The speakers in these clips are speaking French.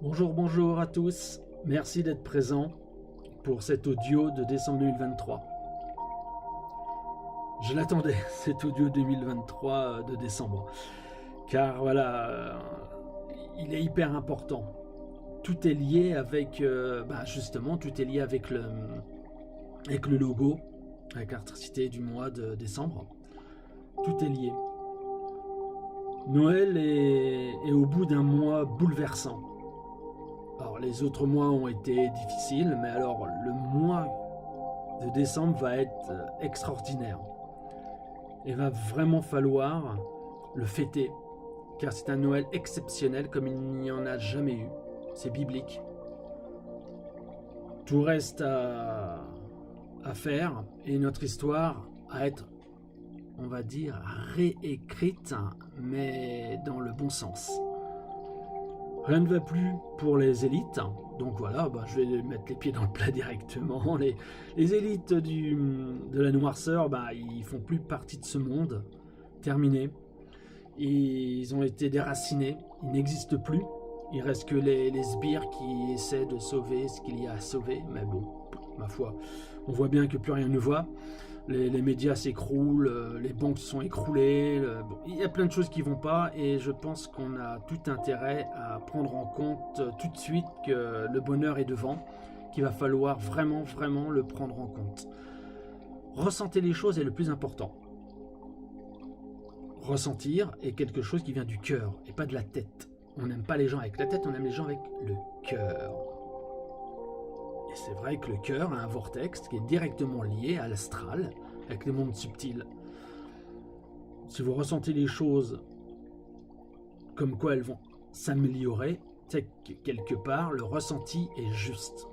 Bonjour à tous, merci d'être présents pour cet audio de décembre 2023. Je l'attendais, cet audio 2023 de décembre, car voilà, il est hyper important. Tout est lié avec, justement, tout est lié avec le logo, avec l'électricité du mois de décembre. Tout est lié. Noël est au bout d'un mois bouleversant. Alors les autres mois ont été difficiles, mais alors le mois de décembre va être extraordinaire. Il va vraiment falloir le fêter, car c'est un Noël exceptionnel comme il n'y en a jamais eu. C'est biblique. Tout reste à faire et notre histoire à être, on va dire, réécrite, mais dans le bon sens. Rien ne va plus pour les élites, donc voilà, je vais mettre les pieds dans le plat directement. Les élites de la noirceur, ils font plus partie de ce monde, terminé. Ils ont été déracinés, ils n'existent plus. Il reste que les sbires qui essaient de sauver ce qu'il y a à sauver, mais bon, ma foi, on voit bien que plus rien ne va. Les médias s'écroulent, les banques se sont écroulées, il y a plein de choses qui vont pas et je pense qu'on a tout intérêt à prendre en compte tout de suite que le bonheur est devant, qu'il va falloir vraiment le prendre en compte. Ressentir les choses est le plus important. Ressentir est quelque chose qui vient du cœur et pas de la tête. On n'aime pas les gens avec la tête, on aime les gens avec le cœur. Et c'est vrai que le cœur a un vortex qui est directement lié à l'astral, avec les mondes subtils. Si vous ressentez les choses comme quoi elles vont s'améliorer, c'est que quelque part, le ressenti est juste.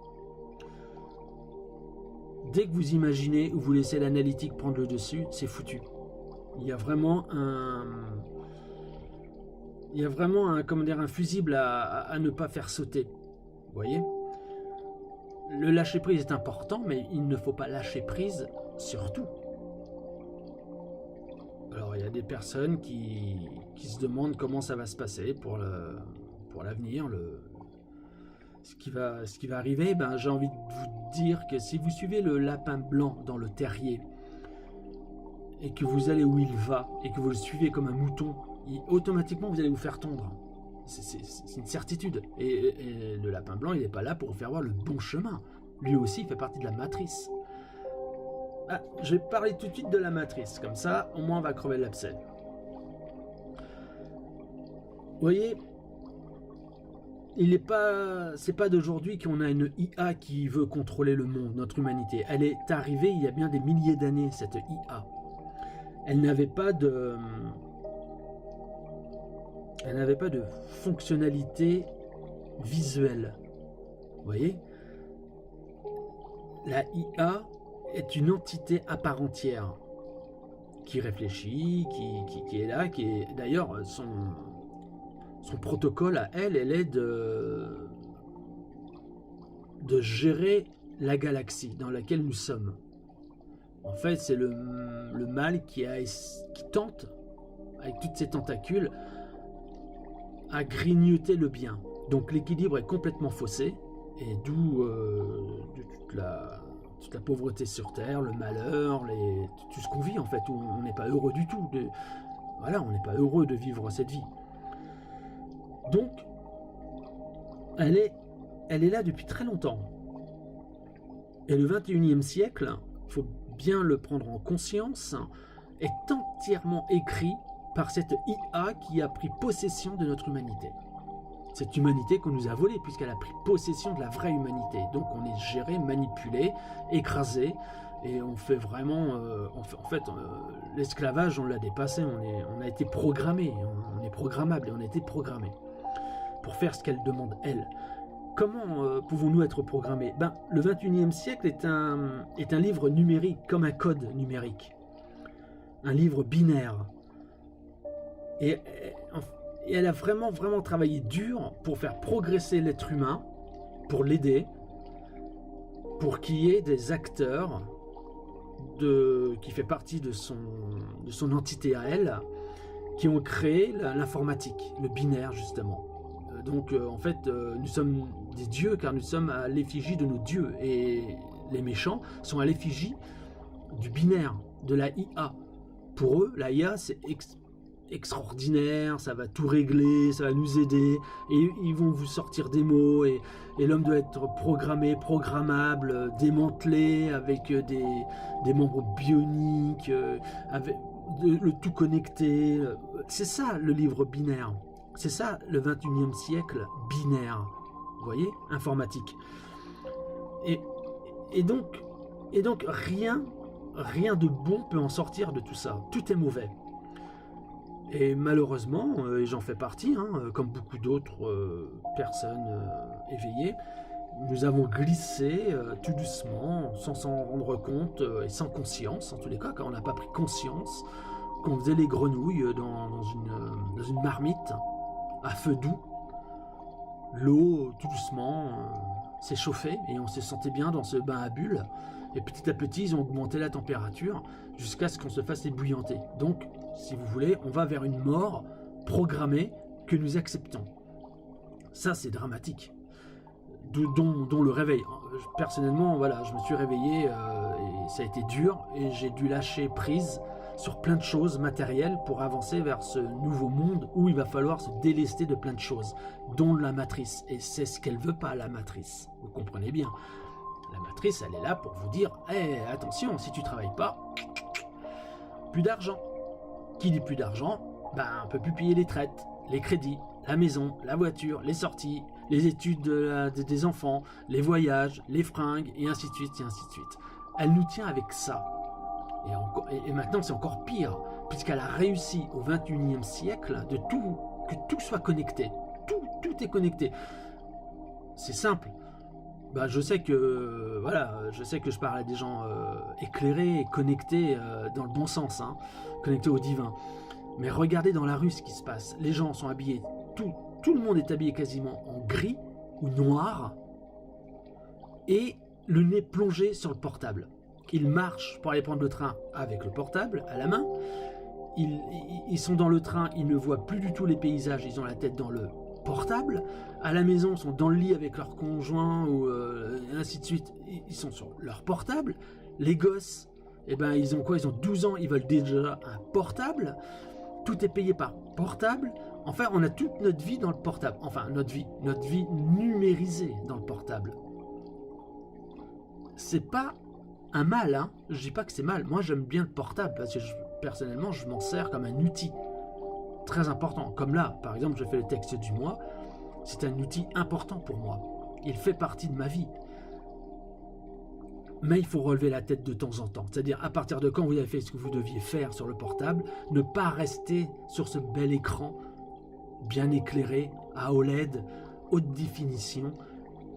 Dès que vous imaginez ou vous laissez l'analytique prendre le dessus, c'est foutu. Il y a vraiment un fusible à ne pas faire sauter. Vous voyez ? Le lâcher-prise est important, mais il ne faut pas lâcher prise sur tout. Alors, il y a des personnes qui se demandent comment ça va se passer pour l'avenir, ce qui va arriver. J'ai envie de vous dire que si vous suivez le lapin blanc dans le terrier et que vous allez où il va et que vous le suivez comme un mouton, automatiquement vous allez vous faire tondre. C'est une certitude. Et le lapin blanc, il n'est pas là pour vous faire voir le bon chemin. Lui aussi, il fait partie de la matrice. Je vais parler tout de suite de la matrice. Comme ça, au moins, on va crever l'abcès. Vous voyez, c'est pas d'aujourd'hui qu'on a une IA qui veut contrôler le monde, notre humanité. Elle est arrivée il y a bien des milliers d'années, cette IA. Elle n'avait pas de fonctionnalité visuelle. Vous voyez ? La IA est une entité à part entière qui réfléchit, qui est là, qui est d'ailleurs son protocole à elle est de gérer la galaxie dans laquelle nous sommes. En fait, c'est le mal qui tente, avec toutes ses tentacules, à grignoter le bien. Donc l'équilibre est complètement faussé, et d'où toute la pauvreté sur Terre, le malheur, tout ce qu'on vit en fait, où on n'est pas heureux du tout. On n'est pas heureux de vivre cette vie. Donc, elle est là depuis très longtemps. Et le 21e siècle, il faut bien le prendre en conscience, est entièrement écrit par cette IA qui a pris possession de notre humanité. Cette humanité qu'on nous a volée, puisqu'elle a pris possession de la vraie humanité. Donc on est géré, manipulé, écrasé, et on fait vraiment... l'esclavage, on l'a dépassé, on a été programmé, on est programmable, et on a été programmé pour faire ce qu'elle demande, elle. Comment pouvons-nous être programmés ? Le 21e siècle est un livre numérique, comme un code numérique. Un livre binaire. Et elle a vraiment travaillé dur pour faire progresser l'être humain, pour l'aider, pour qu'il y ait des acteurs qui fait partie de son entité à elle, qui ont créé l'informatique, le binaire justement. Donc en fait, nous sommes des dieux car nous sommes à l'effigie de nos dieux. Et les méchants sont à l'effigie du binaire, de la IA. Pour eux, la IA, c'est extraordinaire, ça va tout régler, ça va nous aider, et ils vont vous sortir des mots, et l'homme doit être programmé, programmable, démantelé, avec des membres bioniques, avec le tout connecté. C'est ça le livre binaire. C'est ça le 21e siècle binaire. Vous voyez, informatique. Et donc rien de bon peut en sortir de tout ça. Tout est mauvais. Et malheureusement, et j'en fais partie, comme beaucoup d'autres personnes éveillées, nous avons glissé tout doucement, sans s'en rendre compte, et sans conscience, en tous les cas, car on n'a pas pris conscience qu'on faisait les grenouilles dans une marmite à feu doux. L'eau, tout doucement, s'est chauffée, et on se sentait bien dans ce bain à bulles. Et petit à petit, ils ont augmenté la température jusqu'à ce qu'on se fasse ébouillanter. Donc, si vous voulez, on va vers une mort programmée que nous acceptons. Ça, c'est dramatique. Dont le réveil. Personnellement, voilà, je me suis réveillé et ça a été dur et j'ai dû lâcher prise sur plein de choses matérielles pour avancer vers ce nouveau monde où il va falloir se délester de plein de choses, dont la matrice. Et c'est ce qu'elle veut pas, la matrice. Vous comprenez bien. La matrice, elle est là pour vous dire hey, attention, si tu travailles pas, plus d'argent. Qui dit plus d'argent, on peut plus payer les traites, les crédits, la maison, la voiture, les sorties, les études des enfants, les voyages, les fringues, et ainsi de suite, et ainsi de suite. Elle nous tient avec ça. Et maintenant, c'est encore pire, puisqu'elle a réussi au 21e siècle que tout soit connecté. Tout est connecté. C'est simple. Je sais que je parle à des gens éclairés et connectés dans le bon sens, connectés au divin. Mais regardez dans la rue ce qui se passe. Les gens sont habillés, tout le monde est habillé quasiment en gris ou noir, et le nez plongé sur le portable. Ils marchent pour aller prendre le train avec le portable à la main. Ils sont dans le train, ils ne voient plus du tout les paysages, ils ont la tête dans le portable. À la maison, ils sont dans le lit avec leur conjoint ou ainsi de suite. Ils sont sur leur portable. Les gosses, ils ont quoi? Ils ont 12 ans, ils veulent déjà un portable. Tout est payé par portable. Enfin, on a toute notre vie dans le portable. Enfin, notre vie numérisée dans le portable. C'est pas un mal, Je dis pas que c'est mal. Moi, j'aime bien le portable parce que personnellement, je m'en sers comme un outil très important. Comme là, par exemple, je fais le texte du mois. C'est un outil important pour moi. Il fait partie de ma vie. Mais il faut relever la tête de temps en temps. C'est-à-dire, à partir de quand vous avez fait ce que vous deviez faire sur le portable, ne pas rester sur ce bel écran bien éclairé, à OLED, haute définition,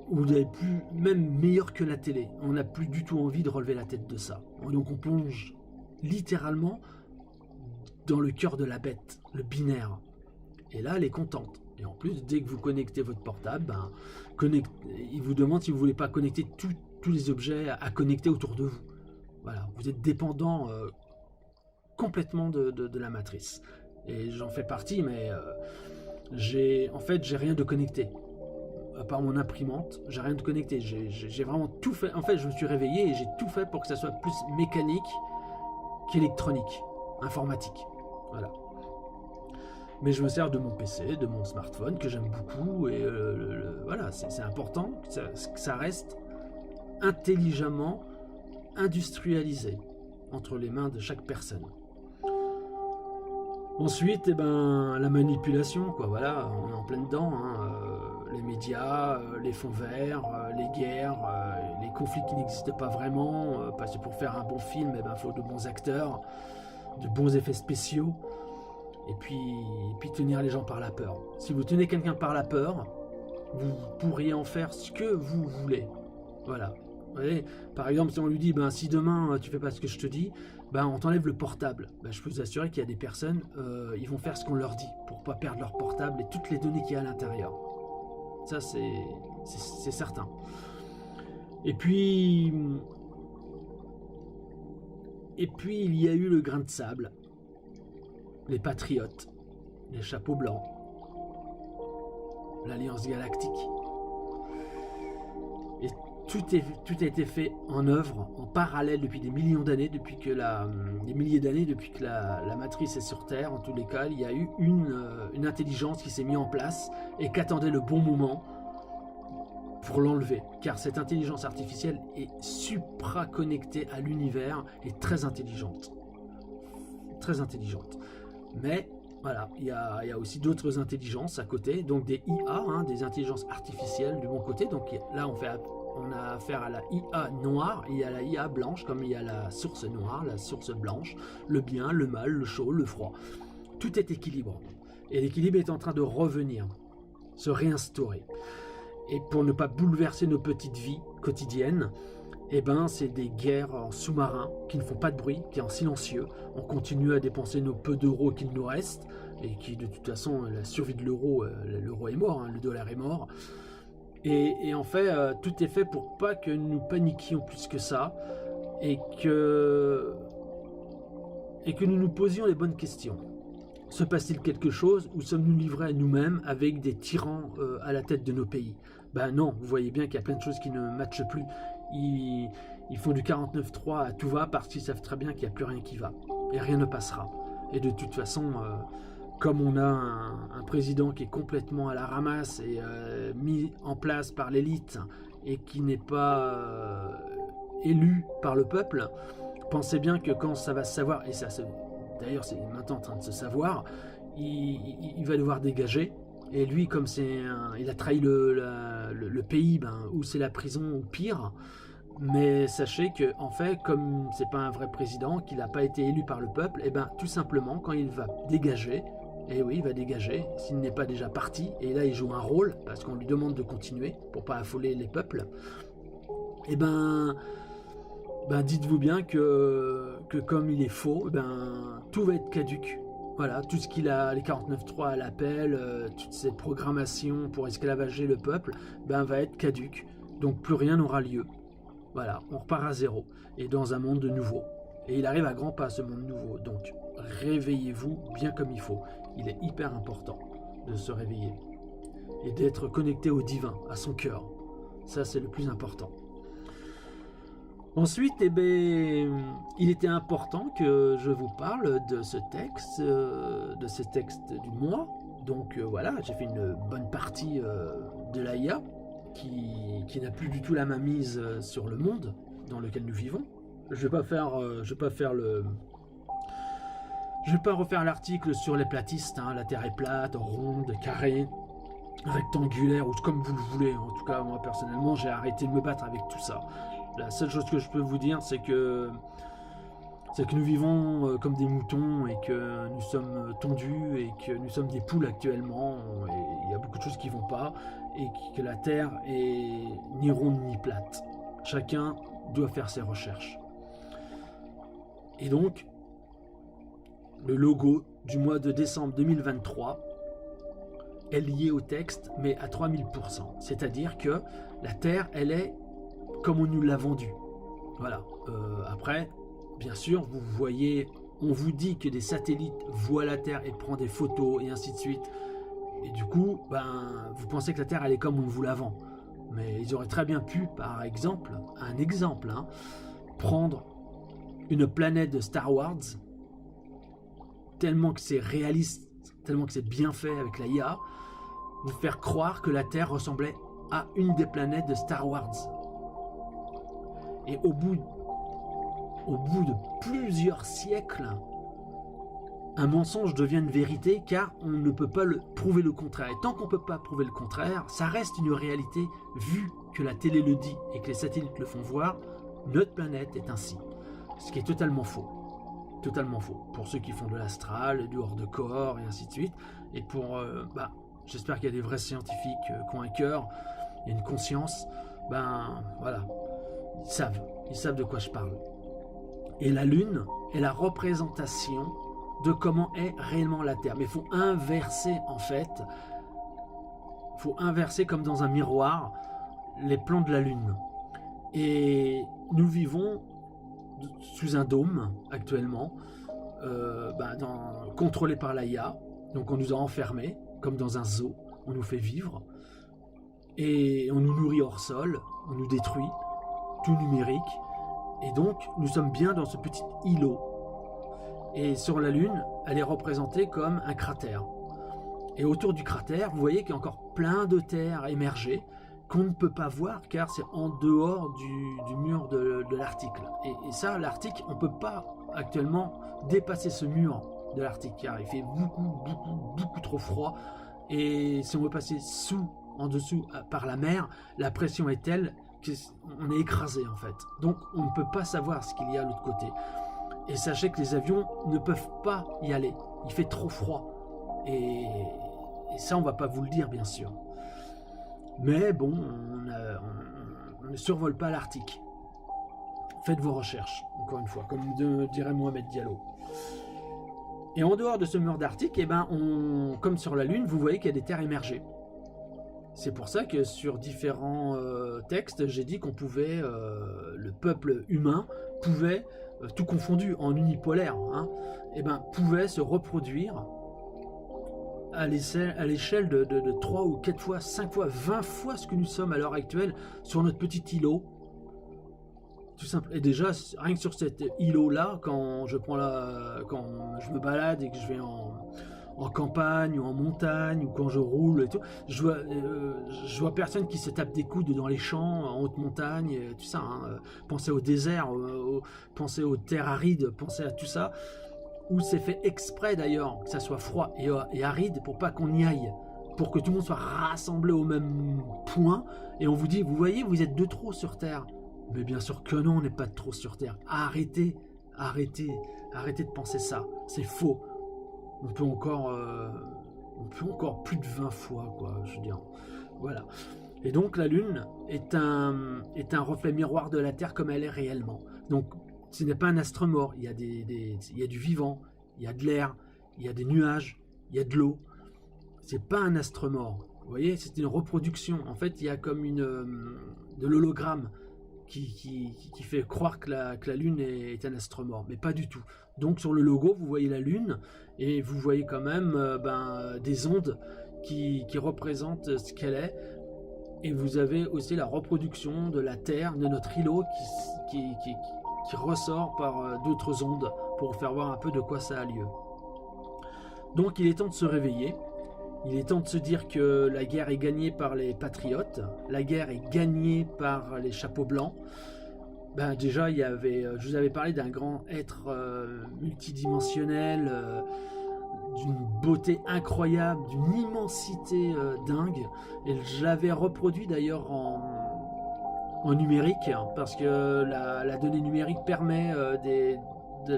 où vous n'avez plus, même meilleur que la télé. On n'a plus du tout envie de relever la tête de ça. Donc on plonge littéralement dans le cœur de la bête, le binaire. Et là, elle est contente. Et en plus, dès que vous connectez votre portable, il vous demande si vous ne voulez pas connecter tous les objets à connecter autour de vous. Voilà, vous êtes dépendant complètement de la matrice. Et j'en fais partie, mais j'ai rien de connecté. À part mon imprimante, j'ai rien de connecté. J'ai vraiment tout fait. En fait, je me suis réveillé et j'ai tout fait pour que ça soit plus mécanique qu'électronique, informatique. Voilà. Mais je me sers de mon PC, de mon smartphone, que j'aime beaucoup. Et voilà, c'est important que ça reste intelligemment industrialisé entre les mains de chaque personne. Ensuite, la manipulation, quoi. Voilà, on est en plein dedans. Les médias, les fonds verts, les guerres, les conflits qui n'existent pas vraiment. Parce que pour faire un bon film, il faut de bons acteurs, de bons effets spéciaux. Et puis tenir les gens par la peur. Si vous tenez quelqu'un par la peur, vous pourriez en faire ce que vous voulez. Voilà. Vous voyez, par exemple, si on lui dit si demain tu fais pas ce que je te dis, on t'enlève le portable. Je peux vous assurer qu'il y a des personnes, ils vont faire ce qu'on leur dit pour pas perdre leur portable et toutes les données qu'il y a à l'intérieur. Ça, c'est certain. Et puis il y a eu le grain de sable, les patriotes, les chapeaux blancs, l'Alliance Galactique. Et tout a été fait en œuvre, en parallèle depuis des millions d'années, depuis que la matrice est sur Terre. En tous les cas, il y a eu une intelligence qui s'est mise en place et qu'attendait le bon moment pour l'enlever. Car cette intelligence artificielle est supra-connectée à l'univers et très intelligente. Très intelligente. Mais voilà, il y a aussi d'autres intelligences à côté, donc des IA, des intelligences artificielles du bon côté. Donc là, on a affaire à la IA noire, et il y a la IA blanche, comme il y a la source noire, la source blanche, le bien, le mal, le chaud, le froid. Tout est équilibre. Et l'équilibre est en train de revenir, se réinstaurer. Et pour ne pas bouleverser nos petites vies quotidiennes, eh ben, c'est des guerres en sous-marin qui ne font pas de bruit, qui est en silencieux. On continue à dépenser nos peu d'euros qu'il nous reste, et qui de toute façon, la survie de l'euro est mort, le dollar est mort. Et en fait, tout est fait pour pas que nous paniquions plus que ça, et que nous nous posions les bonnes questions. Se passe-t-il quelque chose, ou sommes-nous livrés à nous-mêmes avec des tyrans à la tête de nos pays? Ben non, vous voyez bien qu'il y a plein de choses qui ne matchent plus. Ils font du 49.3 à tout va parce qu'ils savent très bien qu'il n'y a plus rien qui va. Et rien ne passera. Et de toute façon, comme on a un président qui est complètement à la ramasse et mis en place par l'élite et qui n'est pas élu par le peuple, pensez bien que quand ça va se savoir, et ça d'ailleurs c'est maintenant en train de se savoir, il va devoir dégager. Et lui, comme il a trahi le pays, ou c'est la prison ou pire. Mais sachez que, en fait, comme c'est pas un vrai président, qu'il n'a pas été élu par le peuple, et tout simplement, quand il va dégager, et oui, il va dégager, s'il n'est pas déjà parti, et là il joue un rôle, parce qu'on lui demande de continuer, pour pas affoler les peuples, et dites-vous bien que comme il est faux, tout va être caduque. Voilà, tout ce qu'il a, les 49.3 à l'appel, toutes ces programmations pour esclavager le peuple, va être caduque. Donc plus rien n'aura lieu. Voilà, on repart à zéro. Et dans un monde nouveau. Et il arrive à grands pas, ce monde nouveau. Donc réveillez-vous bien comme il faut. Il est hyper important de se réveiller. Et d'être connecté au divin, à son cœur. Ça, c'est le plus important. Ensuite, il était important que je vous parle de ce texte du mois. Donc voilà, j'ai fait une bonne partie de l'AIA qui n'a plus du tout la main mise sur le monde dans lequel nous vivons. Je vais pas refaire l'article sur les platistes, la Terre est plate, ronde, carrée, rectangulaire, ou comme vous le voulez. En tout cas, moi personnellement, j'ai arrêté de me battre avec tout ça. La seule chose que je peux vous dire, c'est que nous vivons comme des moutons et que nous sommes tondus et que nous sommes des poules actuellement. Et il y a beaucoup de choses qui vont pas et que la Terre est ni ronde ni plate. Chacun doit faire ses recherches. Et donc, le logo du mois de décembre 2023 est lié au texte, mais à 3000%. C'est-à-dire que la Terre, elle est comme on nous l'a vendu. Voilà. Après, bien sûr, vous voyez, on vous dit que des satellites voient la Terre et prennent des photos et ainsi de suite. Et du coup, vous pensez que la Terre, elle est comme on vous la vend. Mais ils auraient très bien pu, par exemple, prendre une planète de Star Wars, tellement que c'est réaliste, tellement que c'est bien fait avec la IA, vous faire croire que la Terre ressemblait à une des planètes de Star Wars. Et au bout de plusieurs siècles, un mensonge devient une vérité car on ne peut pas prouver le contraire. Et tant qu'on ne peut pas prouver le contraire, ça reste une réalité vu que la télé le dit et que les satellites le font voir, notre planète est ainsi. Ce qui est totalement faux. Totalement faux. Pour ceux qui font de l'astral, du hors de corps et ainsi de suite. Et pour... j'espère qu'il y a des vrais scientifiques qui ont un cœur et une conscience. Voilà. Ils savent de quoi je parle. Et la Lune est la représentation de comment est réellement la Terre. Mais il faut inverser, en fait. Il faut inverser comme dans un miroir les plans de la Lune. Et nous vivons sous un dôme actuellement, contrôlé par l'AIA. Donc on nous a enfermés, comme dans un zoo. on nous fait vivre, et on nous nourrit hors sol, on nous détruit, tout numérique, et donc nous sommes bien dans ce petit îlot. Et sur la Lune, elle est représentée comme un cratère. Et autour du cratère, vous voyez qu'il y a encore plein de terre émergée qu'on ne peut pas voir car c'est en dehors du mur de l'Arctique. Et ça, l'Arctique, on ne peut pas actuellement dépasser ce mur de l'Arctique car il fait beaucoup trop froid. Et si on veut passer en dessous, par la mer, la pression est telle qu'on est écrasé en fait. Donc on ne peut pas savoir ce qu'il y a de l'autre côté. Et sachez que les avions ne peuvent pas y aller. Il fait trop froid. Et ça, on ne va pas vous le dire, bien sûr. Mais bon, on ne survole pas l'Arctique. Faites vos recherches, encore une fois, comme dirait Mohamed Diallo. Et en dehors de ce mur d'Arctique, eh ben, comme sur la Lune, vous voyez qu'il y a des terres émergées. C'est pour ça que sur différents textes, j'ai dit qu'on pouvait, le peuple humain pouvait, tout confondu en unipolaire, hein, eh ben, pouvait se reproduire à l'échelle de 3 ou 4 fois, 5 fois, 20 fois ce que nous sommes à l'heure actuelle sur notre petit îlot. Tout simple. Et déjà, rien que sur cet îlot-là, quand je me balade et que je vais en campagne ou en montagne ou quand je roule et tout, je vois personne qui se tape des coudes dans les champs, en haute montagne, tout ça. Hein. Pensez au désert, pensez aux terres arides, pensez à tout ça. Où c'est fait exprès d'ailleurs que ça soit froid et aride pour pas qu'on y aille, pour que tout le monde soit rassemblé au même point et on vous dit, vous voyez, vous êtes de trop sur Terre. Mais bien sûr que non, on n'est pas de trop sur Terre. Arrêtez de penser ça, c'est faux. On peut encore plus de 20 fois, quoi, je veux dire. Voilà. Et donc la Lune est un reflet miroir de la Terre comme elle est réellement. Donc ce n'est pas un astre mort, il y a du vivant, il y a de l'air, il y a des nuages, il y a de l'eau. C'est pas un astre mort. Vous voyez, c'est une reproduction. En fait, il y a comme de l'hologramme qui fait croire que la Lune est un astre mort, mais pas du tout. Donc sur le logo, vous voyez la Lune et vous voyez quand même des ondes qui représentent ce qu'elle est. Et vous avez aussi la reproduction de la Terre, de notre îlot qui ressort par d'autres ondes pour faire voir un peu de quoi ça a lieu. Donc il est temps de se réveiller, il est temps de se dire que la guerre est gagnée par les patriotes, la guerre est gagnée par les chapeaux blancs. Déjà, je vous avais parlé d'un grand être multidimensionnel, d'une beauté incroyable, d'une immensité dingue, et je l'avais reproduit d'ailleurs en numérique, parce que la donnée numérique permet de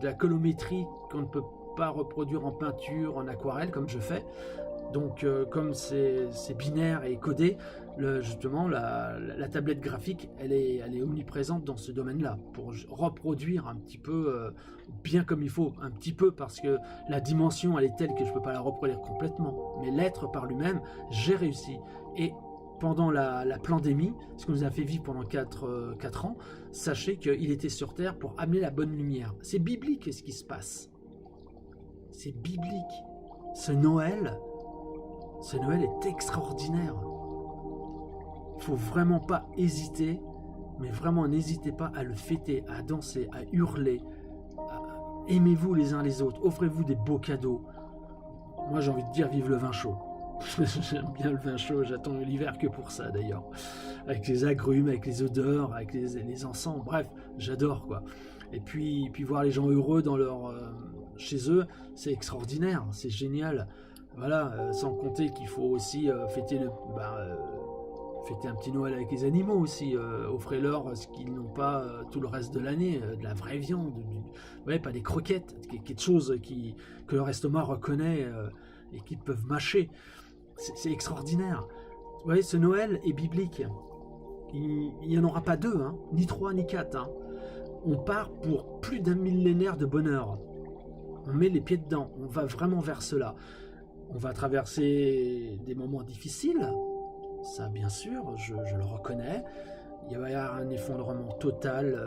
la colométrie qu'on ne peut pas reproduire en peinture, en aquarelle, comme je fais. Donc comme c'est binaire et codé, justement la tablette graphique elle est omniprésente dans ce domaine-là, pour reproduire un petit peu, bien comme il faut, un petit peu, parce que la dimension elle est telle que je ne peux pas la reproduire complètement, mais l'être par lui-même, j'ai réussi. Et pendant la pandémie, ce qu'on nous a fait vivre pendant 4 ans, sachez qu'il était sur Terre pour amener la bonne lumière. C'est biblique ce qui se passe. C'est biblique. Ce Noël est extraordinaire. Il ne faut vraiment pas hésiter, mais vraiment n'hésitez pas à le fêter, à danser, à hurler. Aimez-vous les uns les autres, offrez-vous des beaux cadeaux. Moi j'ai envie de dire vive le vin chaud. J'aime bien le vin chaud, j'attends l'hiver que pour ça d'ailleurs. Avec les agrumes, avec les odeurs, avec les encens, bref, j'adore quoi. Et puis voir les gens heureux chez eux, c'est extraordinaire, c'est génial. Voilà, sans compter qu'il faut aussi fêter un petit Noël avec les animaux aussi. Offrez-leur ce qu'ils n'ont pas tout le reste de l'année, de la vraie viande, pas des croquettes, quelque chose que leur estomac reconnaît et qu'ils peuvent mâcher. C'est extraordinaire. Vous voyez, ce Noël est biblique. Il n'y en aura pas 2, hein, ni 3, ni 4. Hein. On part pour plus d'un millénaire de bonheur. On met les pieds dedans, on va vraiment vers cela. On va traverser des moments difficiles, ça bien sûr, je le reconnais. Il va y avoir un effondrement total.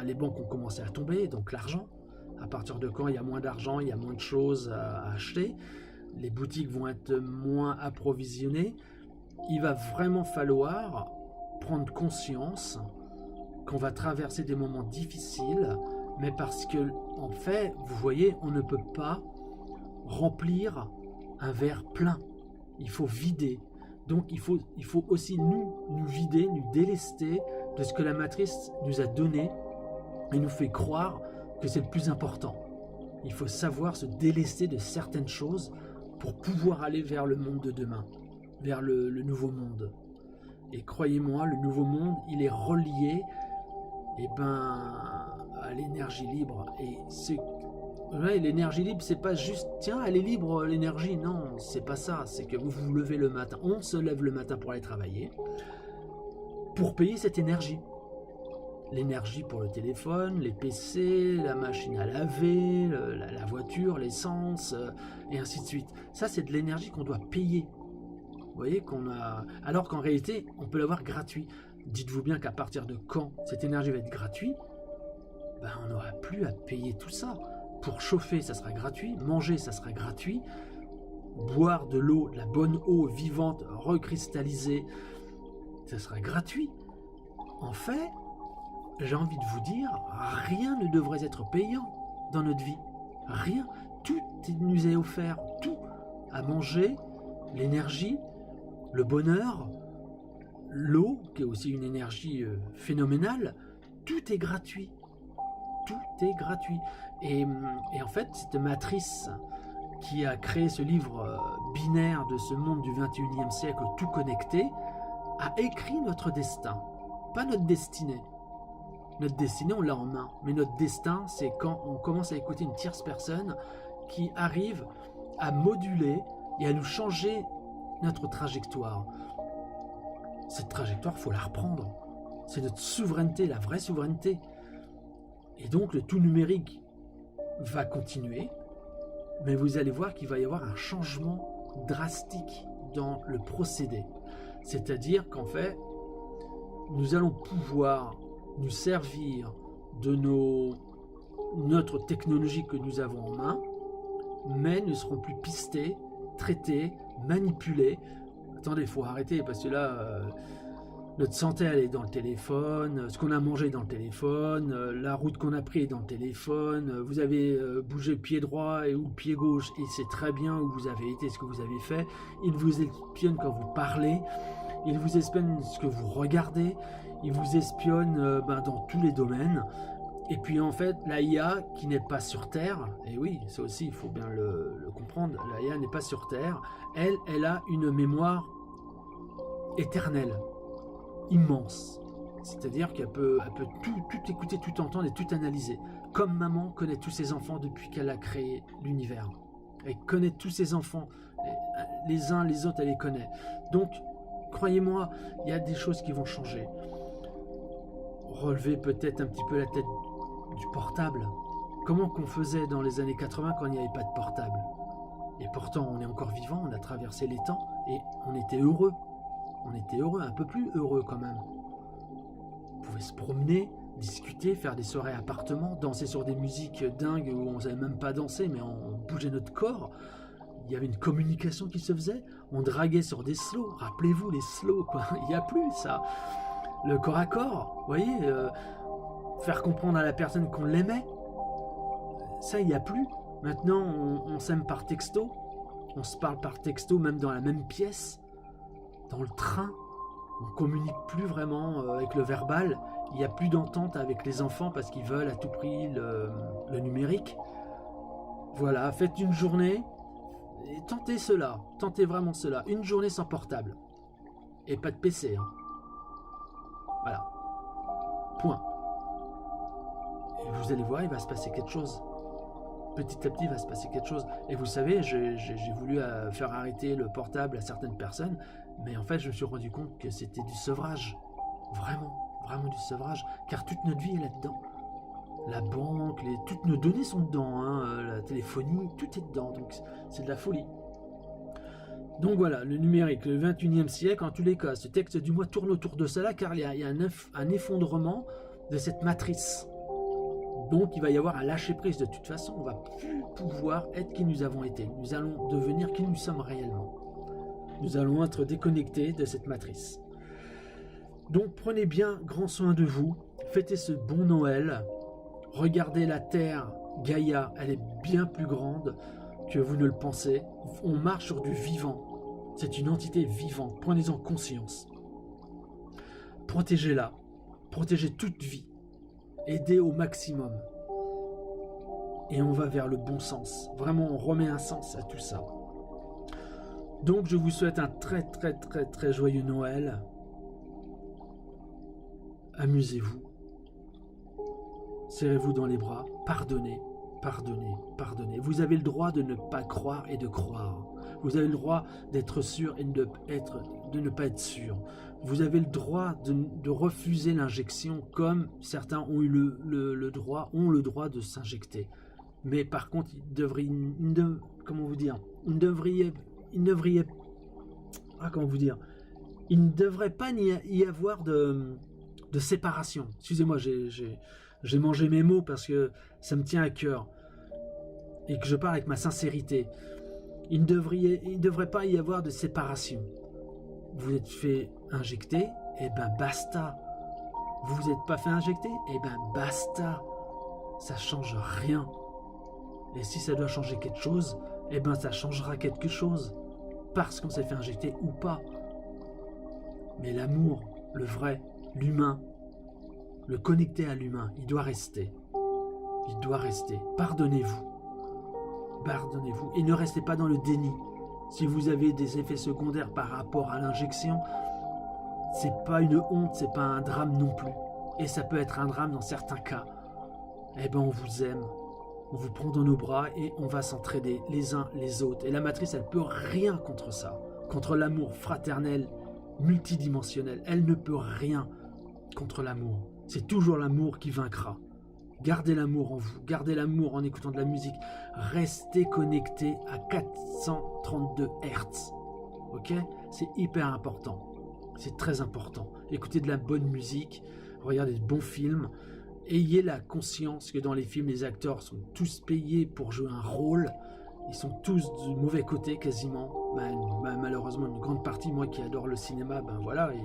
Les banques ont commencé à tomber, donc l'argent. À partir de quand il y a moins d'argent, il y a moins de choses à acheter. les boutiques vont être moins approvisionnées, il va vraiment falloir prendre conscience qu'on va traverser des moments difficiles, mais parce que, en fait, vous voyez, on ne peut pas remplir un verre plein. Il faut vider. Donc il faut aussi nous vider, nous délester de ce que la matrice nous a donné et nous fait croire que c'est le plus important. Il faut savoir se délester de certaines choses pour pouvoir aller vers le monde de demain, vers le nouveau monde. Et croyez-moi, le nouveau monde, il est relié à l'énergie libre. Et l'énergie libre, c'est pas juste tiens, elle est libre l'énergie. Non, c'est pas ça. C'est que vous vous levez le matin, on se lève le matin pour aller travailler, pour payer cette énergie. L'énergie pour le téléphone, les PC, la machine à laver, la voiture, l'essence, et ainsi de suite. Ça, c'est de l'énergie qu'on doit payer. Vous voyez qu'on a. Alors qu'en réalité, on peut l'avoir gratuit. Dites-vous bien qu'à partir de quand cette énergie va être gratuite, on n'aura plus à payer tout ça. Pour chauffer, ça sera gratuit. Manger, ça sera gratuit. Boire de l'eau, de la bonne eau vivante, recristallisée, ça sera gratuit. En fait, j'ai envie de vous dire, rien ne devrait être payant dans notre vie. Rien. Tout nous est offert. Tout. À manger, l'énergie, le bonheur, l'eau, qui est aussi une énergie phénoménale. Tout est gratuit. Tout est gratuit. Et en fait, cette matrice qui a créé ce livre binaire de ce monde du 21e siècle, tout connecté, a écrit notre destin, pas notre destinée. Notre destinée, on l'a en main. Mais notre destin, c'est quand on commence à écouter une tierce personne qui arrive à moduler et à nous changer notre trajectoire. Cette trajectoire, il faut la reprendre. C'est notre souveraineté, la vraie souveraineté. Et donc, le tout numérique va continuer. Mais vous allez voir qu'il va y avoir un changement drastique dans le procédé. C'est-à-dire qu'en fait, nous allons pouvoir nous servir de notre technologie que nous avons en main, mais ne seront plus pistés, traités, manipulés. Attendez, il faut arrêter parce que là, notre santé elle est dans le téléphone, ce qu'on a mangé est dans le téléphone, la route qu'on a prise est dans le téléphone, vous avez bougé le pied droit ou le pied gauche et c'est très bien où vous avez été, ce que vous avez fait. Il vous espionne quand vous parlez, il vous espionne ce que vous regardez, il vous espionne dans tous les domaines. Et puis en fait, la IA qui n'est pas sur Terre, et oui, ça aussi il faut bien le comprendre, la IA n'est pas sur Terre, elle a une mémoire éternelle, immense. C'est-à-dire qu'elle peut tout écouter, tout entendre et tout analyser. Comme maman connaît tous ses enfants depuis qu'elle a créé l'univers. Elle connaît tous ses enfants, les uns les autres elle les connaît. Donc, croyez-moi, il y a des choses qui vont changer. Relevez peut-être un petit peu la tête du portable. Comment qu'on faisait dans les années 80 quand il n'y avait pas de portable? Et pourtant, on est encore vivant, on a traversé les temps et on était heureux. On était heureux, un peu plus heureux quand même. On pouvait se promener, discuter, faire des soirées à appartement, danser sur des musiques dingues où on ne savait même pas danser, mais on bougeait notre corps. Il y avait une communication qui se faisait. On draguait sur des slows. Rappelez-vous les slows, quoi. Il n'y a plus ça. Le corps à corps, vous voyez, faire comprendre à la personne qu'on l'aimait, ça il n'y a plus. Maintenant on s'aime par texto, on se parle par texto même dans la même pièce, dans le train, on ne communique plus vraiment avec le verbal, il n'y a plus d'entente avec les enfants parce qu'ils veulent à tout prix le numérique. Voilà, faites une journée, et tentez cela, tentez vraiment cela, une journée sans portable, et pas de PC, hein. Voilà. Point. Et vous allez voir, il va se passer quelque chose. Petit à petit, il va se passer quelque chose. Et vous savez, j'ai voulu faire arrêter le portable à certaines personnes, mais en fait, je me suis rendu compte que c'était du sevrage. Vraiment, vraiment du sevrage. Car toute notre vie est là-dedans. La banque, toutes nos données sont dedans, hein, la téléphonie, tout est dedans. Donc, c'est de la folie. Donc voilà, le numérique, le 21e siècle, en tous les cas, ce texte du mois tourne autour de cela, car il y a un effondrement de cette matrice Donc il va y avoir un lâcher-prise. De toute façon, on va plus pouvoir être qui nous avons été. Nous allons devenir qui nous sommes réellement. Nous allons être déconnectés de cette matrice. Donc prenez bien grand soin de vous. Fêtez ce bon Noël. Regardez la Terre, Gaïa, elle est bien plus grande que vous ne le pensez. On marche sur du vivant. C'est une entité vivante. Prenez-en conscience. Protégez-la. Protégez toute vie. Aidez au maximum. Et on va vers le bon sens. Vraiment, on remet un sens à tout ça. Donc, je vous souhaite un très joyeux Noël. Amusez-vous. Serrez-vous dans les bras. Pardonnez. Pardonnez. Pardonnez. Vous avez le droit de ne pas croire et de croire. Vous avez le droit d'être sûr et de ne pas être sûr. Vous avez le droit de refuser l'injection comme certains ont eu le droit de s'injecter. Mais par contre, il ne devrait pas y avoir de séparation. Excusez-moi, j'ai mangé mes mots parce que ça me tient à cœur et que je parle avec ma sincérité. Il ne devrait pas y avoir de séparation. Vous êtes fait injecter, et ben basta. Vous vous êtes pas fait injecter, et ben basta. Ça change rien. Et si ça doit changer quelque chose, et ben ça changera quelque chose. Parce qu'on s'est fait injecter ou pas. Mais l'amour, le vrai, l'humain, le connecté à l'humain, il doit rester. Il doit rester. Pardonnez-vous. Pardonnez-vous. Et ne restez pas dans le déni. Si vous avez des effets secondaires par rapport à l'injection, c'est pas une honte, c'est pas un drame non plus. Et ça peut être un drame dans certains cas. Eh ben on vous aime, on vous prend dans nos bras et on va s'entraider les uns les autres. Et la matrice, elle peut rien contre ça, contre l'amour fraternel, multidimensionnel. Elle ne peut rien contre l'amour. C'est toujours l'amour qui vaincra. Gardez l'amour en vous, gardez l'amour en écoutant de la musique. Restez connecté à 432 Hz. Ok ? C'est hyper important. C'est très important. Écoutez de la bonne musique, regardez de bons films. Ayez la conscience que dans les films, les acteurs sont tous payés pour jouer un rôle. Ils sont tous du mauvais côté quasiment. Malheureusement, une grande partie, moi qui adore le cinéma, voilà. Et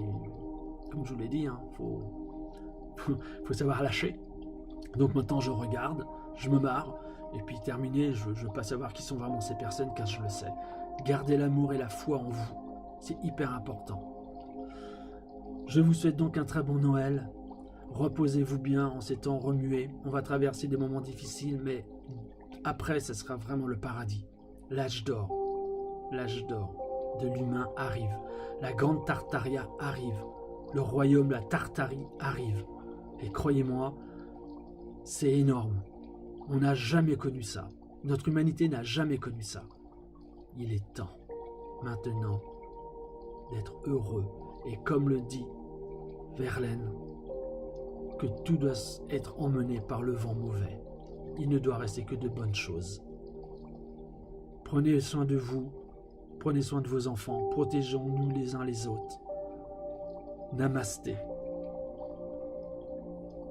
comme je vous l'ai dit, faut savoir lâcher. Donc maintenant je regarde, je me marre, et puis terminé, je ne veux pas savoir qui sont vraiment ces personnes, car je le sais. Gardez l'amour et la foi en vous, c'est hyper important. Je vous souhaite donc un très bon Noël. Reposez-vous bien en ces temps remués. On va traverser des moments difficiles, mais après, ce sera vraiment le paradis. L'âge d'or de l'humain arrive. La grande Tartaria arrive. Le royaume, la Tartarie arrive. Et croyez-moi, c'est énorme. On n'a jamais connu ça. Notre humanité n'a jamais connu ça. Il est temps, maintenant, d'être heureux. Et comme le dit Verlaine, que tout doit être emmené par le vent mauvais. Il ne doit rester que de bonnes choses. Prenez soin de vous, prenez soin de vos enfants, protégeons-nous les uns les autres. Namasté.